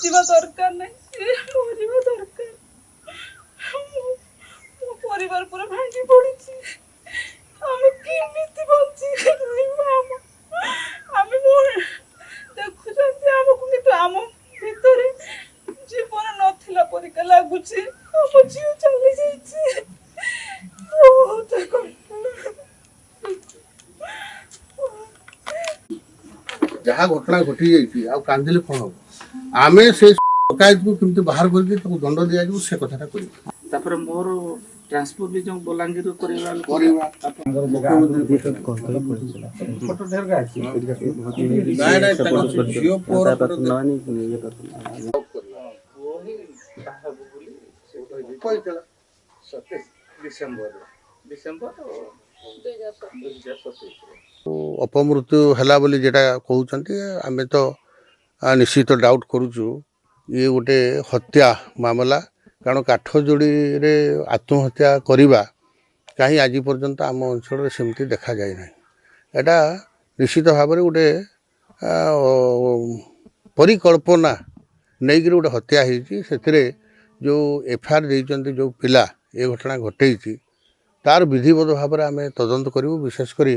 ବଞ୍ଚିବା ଦରକାର ନାହିଁ, ସେ ମରିବା ଦରକାର। ମୋ ପରିବାର ପୁରା ଭାଙ୍ଗି ପଡିଛି। ଆମେ କେମିତି ବଞ୍ଚିବା? ଆମେ ଦେଖୁଛନ୍ତି ଆମକୁ, କିନ୍ତୁ ଆମ ଭିତରେ ଜୀବନ ନଥିଲା ପରିକା ଲାଗୁଛି। ଆମ ଝିଅ ଚାଲି ଯାଇଛି। ବହୁତ जहाँ घटना घटी जाइए आ कांदिले कौन हम आम से डकायत को केमती बाहर करके दंड दिया से कथा तापर मोर ट्रांसपोर्ट भी जो बलांगीर अपमृत्यु है बोली जेटा कहते आम तो निश्चित डाउट करुचु ये गोटे हत्या मामला कारण काठजोड़ी रे आत्महत्या करवा कहीं आज पर्यंत आम अंचल सेमती देखा जाए ना। एटा निश्चित भाव में गोटे परिकल्पना नहीं गोटे हत्या होती जो एफआईआर देते जो पिला ये घटना घटे तार विधिवत भाव में आम तदंत करूँ। विशेषकर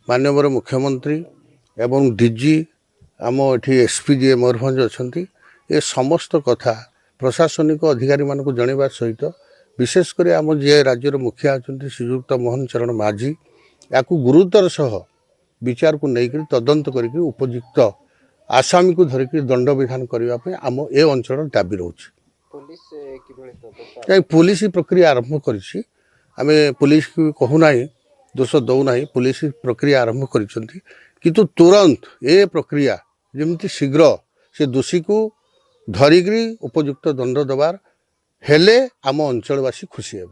माननीय मुख्यमंत्री एवं डीजी आम ये एसपी जी मयूरभंज अच्छा ये समस्त कथा प्रशासनिक अधिकारी मानक जनवा सहित विशेषकर आम जी राज्यर मुखिया अच्छा श्रीजुक्त मोहन चरण माझी या गुरुतर सह विचार को लेकर तदंत करके उपयुक्त आसामी को धरिक दंड विधान करने आम ए अंचल दाबी रोचे। पुलिस प्रक्रिया आरंभ करी आम पुलिस को कहूना दोष दौना पुलिस प्रक्रिया आरंभ करिसेंती किंतु तुरंत ए प्रक्रिया जमती शीघ्र से दोषी को धरिकी उपयुक्त दंड देवार हेले आम अंचलवासी खुशी हेबे।